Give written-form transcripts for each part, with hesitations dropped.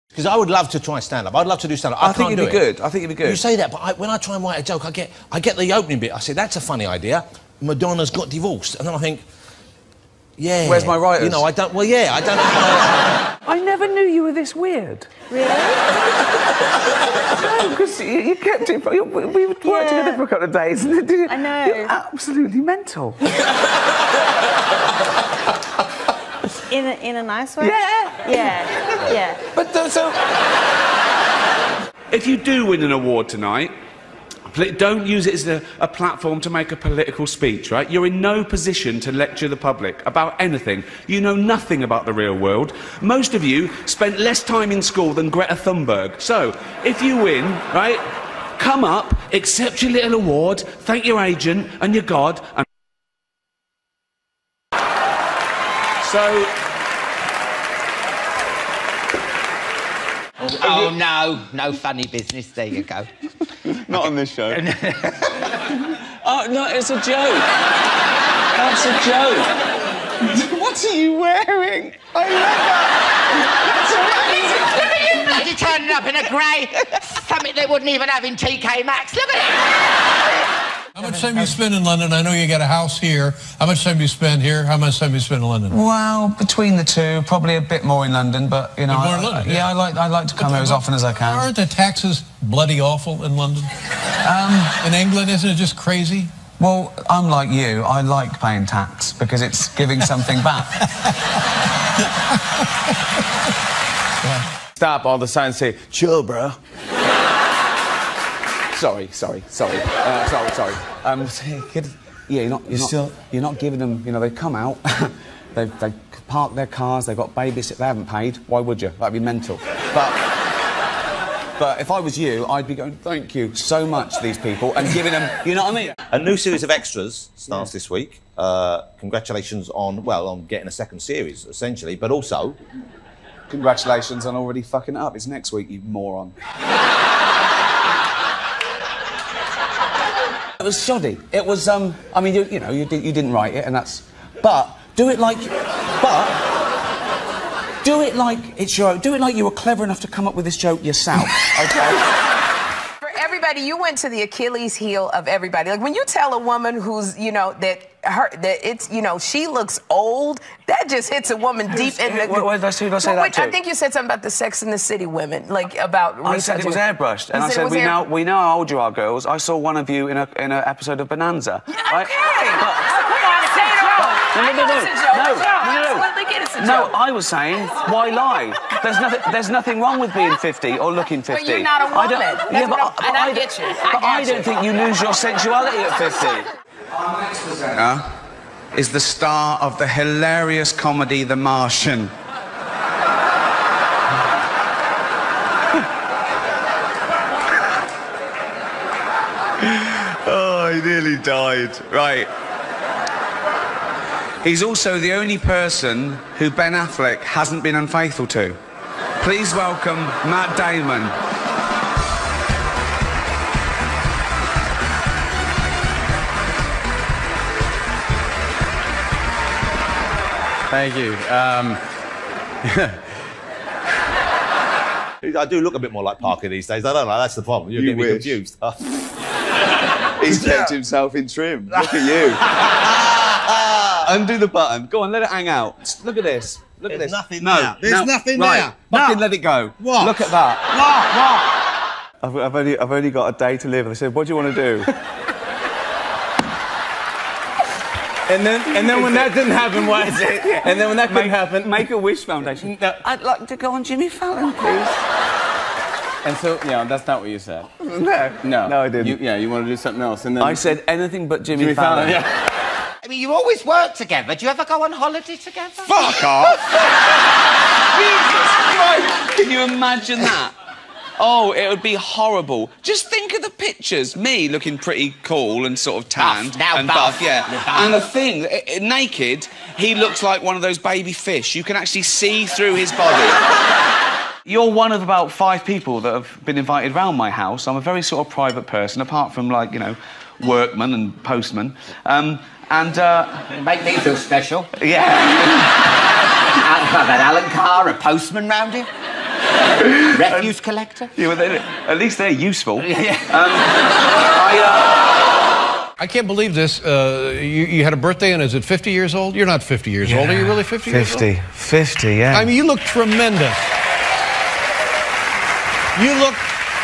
Because I would love to try stand-up. I'd love to do stand-up. I think it'd be good. I think it'd be good. You say that, but when I try and write a joke, I get the opening bit. I say, that's a funny idea. Madonna's got divorced. And then I think, yeah. Where's my writers? You know, I don't... Well, yeah, I don't... I never knew you were this weird. Really? No, because you kept it... We worked together for a couple of days. And I know. You're absolutely mental. In a nice way? Yeah. Yeah. But so... If you do win an award tonight, don't use it as a platform to make a political speech, right? You're in no position to lecture the public about anything. You know nothing about the real world. Most of you spent less time in school than Greta Thunberg. So, if you win, right, come up, accept your little award, thank your agent and your God, and... So... Oh, no funny business. There you go. Not on this show. Oh, no, it's a joke. That's a joke. What are you wearing? I love that. Look at you bloody turning up in a grey. Something they wouldn't even have in TK Maxx. Look at it. How much time do you spend in London? I know you got a house here. How much time do you spend here? How much time do you spend in London? Well, between the two, probably a bit more in London, but, you know... More in London, yeah, I like to come here as often as I can. Aren't the taxes bloody awful in London? In England, isn't it just crazy? Well, I'm like you. I like paying tax because it's giving something back. Stop all the signs say, chill, bro. Sorry. Yeah, you're not giving them. You know, they come out, they park their cars, they've got babysitters, they haven't paid. Why would you? That'd be mental. But if I was you, I'd be going, thank you so much to these people, and giving them. You know what I mean? A new series of extras starts this week. Congratulations on getting a second series, essentially, but also... Congratulations on already fucking it up. It's next week, you moron. It was shoddy. It was, I mean, you didn't write it, and that's... But do it like it's your own. Do it like you were clever enough to come up with this joke yourself, okay? For everybody, you went to the Achilles heel of everybody. Like, when you tell a woman who's, you know, that it's, you know, she looks old, that just hits a woman deep in the... Who did I say that to? I think you said something about the Sex and the City women, like, about... I said it was airbrushed, and I said, we know how old you are, girls. I saw one of you in an episode of Bonanza. Okay. No, I was saying, why lie? There's nothing wrong with being 50 or looking 50. But you're not a woman. I get you. But I don't think you lose your sensuality at 50. Our next presenter is the star of the hilarious comedy The Martian. Oh, he nearly died. Right. He's also the only person who Ben Affleck hasn't been unfaithful to. Please welcome Matt Damon. Thank you. I do look a bit more like Parker these days. I don't know, that's the problem. You're getting me confused. He's kept himself in trim. Look at you. Undo the button. Go on, let it hang out. Look at this. Look at this. Nothing there. There's nothing there. Fucking let it go. What? Look at that. What? I've only got a day to live. They said, what do you want to do? And then when that didn't happen, what is it? Yeah. And then when that couldn't happen... Make-A-Wish Foundation. No. I'd like to go on Jimmy Fallon, please. And so, yeah, that's not what you said. No, I didn't. You want to do something else, and then... I said anything but Jimmy Fallon. Yeah. I mean, you always work together. Do you ever go on holiday together? Fuck off! Jesus Christ! Can you imagine that? Oh, it would be horrible. Just think of the pictures. Me looking pretty cool and sort of tanned. Buff, yeah. And the thing, naked, he looks like one of those baby fish. You can actually see through his body. You're one of about 5 people that have been invited round my house. I'm a very sort of private person, apart from, like, you know, workman and postman. Make me feel special. Yeah. I've had Alan Carr, a postman round here. Refuse collector? Yeah, well, at least they're useful. I can't believe this. You had a birthday, and is it 50 years old? You're not 50 years old. Are you really 50 years old? 50, yeah. I mean, you look tremendous. You look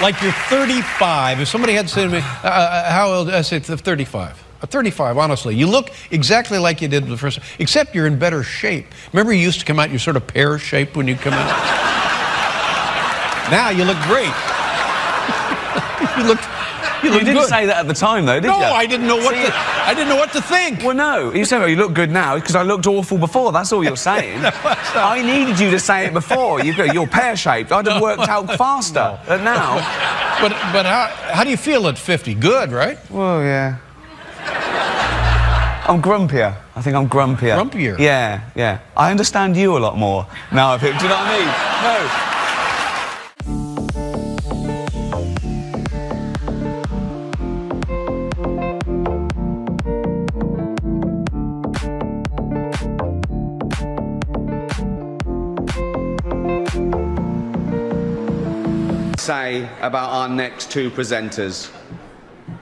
like you're 35. If somebody had said to me, how old? I say 35. 35, honestly. You look exactly like you did the first time, except you're in better shape. Remember you used to come out, you're sort of pear-shaped when you come out? Now you look great. You didn't good. Say that at the time, though, did you? No, I didn't know what to think. Well, no. You said, well, you look good now because I looked awful before. That's all you're saying. No, I needed you to say it before. You're pear-shaped. I'd have worked out faster. But now... But how do you feel at 50? Good, right? Well, yeah. I'm grumpier. I think I'm grumpier. Grumpier? Yeah. I understand you a lot more now. Do you know what I mean? No. Say about our next two presenters.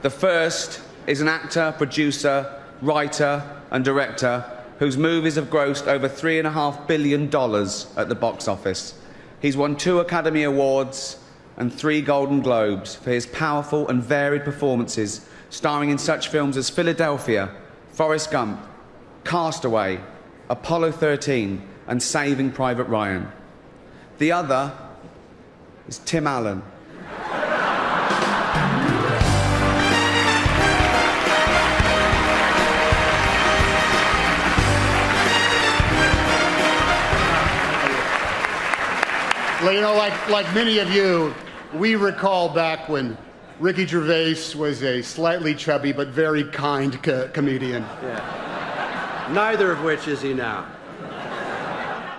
The first is an actor, producer, writer and director whose movies have grossed over $3.5 billion at the box office. He's won 2 Academy Awards and 3 Golden Globes for his powerful and varied performances, starring in such films as Philadelphia, Forrest Gump, Castaway, Apollo 13 and Saving Private Ryan. The other is Tim Allen. Well, you know, like many of you, we recall back when Ricky Gervais was a slightly chubby but very kind comedian. Yeah. Neither of which is he now.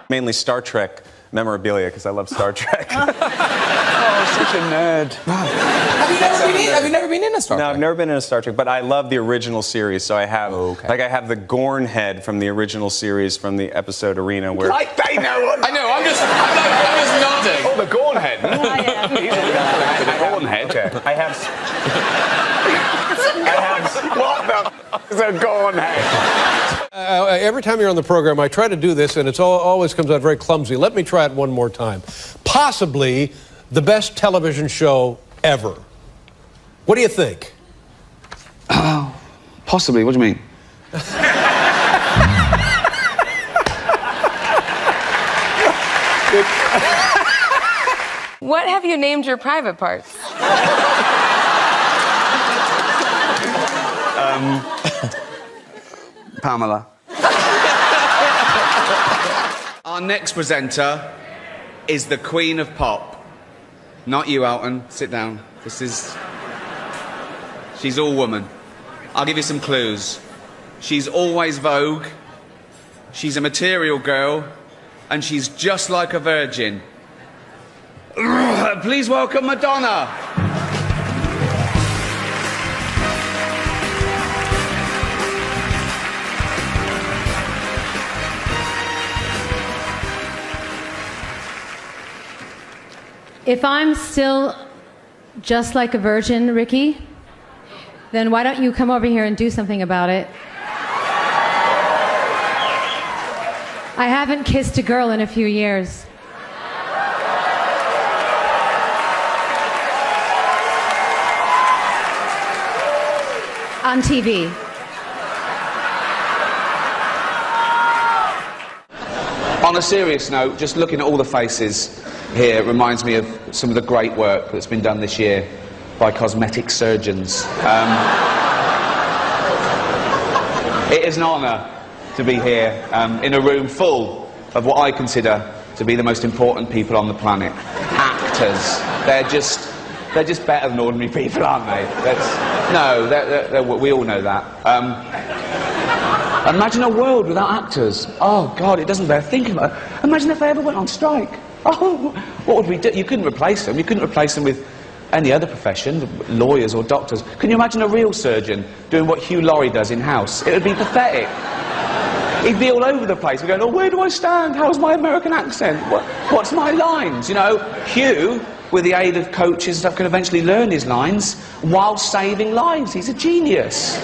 Mainly Star Trek memorabilia, because I love Star Trek. Oh, such a nerd. Have you never been in a Star Trek? No, I've never been in a Star Trek, but I love the original series, so I have, like, I have the Gorn head from the original series from the episode Arena, where... Like they know what... I know, I'm just nodding. Oh, the Gorn head. The Gorn head. Okay. I have... What the f is a Gorn head? Every time you're on the program, I try to do this, and it always comes out very clumsy. Let me try it one more time. Possibly the best television show ever. What do you think? Oh, possibly. What do you mean? What have you named your private parts? Pamela. Our next presenter is the Queen of Pop. Not you, Alton. Sit down. She's all woman. I'll give you some clues. She's always Vogue. She's a material girl. And she's just like a virgin. Please welcome Madonna. If I'm still just like a virgin, Ricky, then why don't you come over here and do something about it? I haven't kissed a girl in a few years. On TV. On a serious note, just looking at all the faces here reminds me of some of the great work that's been done this year by cosmetic surgeons. It is an honour to be here in a room full of what I consider to be the most important people on the planet. Actors. They're just better than ordinary people, aren't they? We all know that. Imagine a world without actors. Oh, God, it doesn't bear thinking about it. Imagine if they ever went on strike. Oh, what would we do? You couldn't replace them. You couldn't replace them with any other profession, lawyers or doctors. Can you imagine a real surgeon doing what Hugh Laurie does in-house? It would be pathetic. He'd be all over the place. We're going, oh, where do I stand? How's my American accent? What's my lines? You know, Hugh, with the aid of coaches and stuff, can eventually learn his lines while saving lives. He's a genius.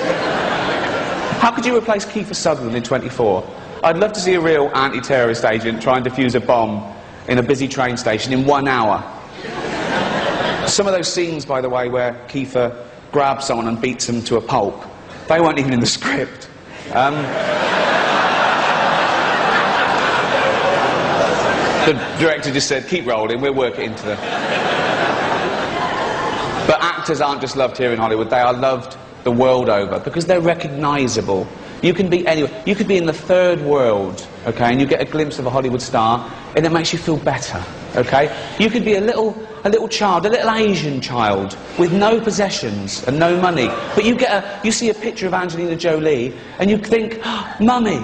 How could you replace Kiefer Sutherland in 24? I'd love to see a real anti-terrorist agent try and defuse a bomb in a busy train station in 1 hour. Some of those scenes, by the way, where Kiefer grabs someone and beats them to a pulp, they weren't even in the script. The director just said, keep rolling, we'll work it into the... But actors aren't just loved here in Hollywood, they are loved the world over, because they're recognisable. You can be anywhere. You could be in the third world, okay, and you get a glimpse of a Hollywood star, and it makes you feel better, okay? You could be a little child, a little Asian child, with no possessions and no money, but you see a picture of Angelina Jolie, and you think, oh, Mummy,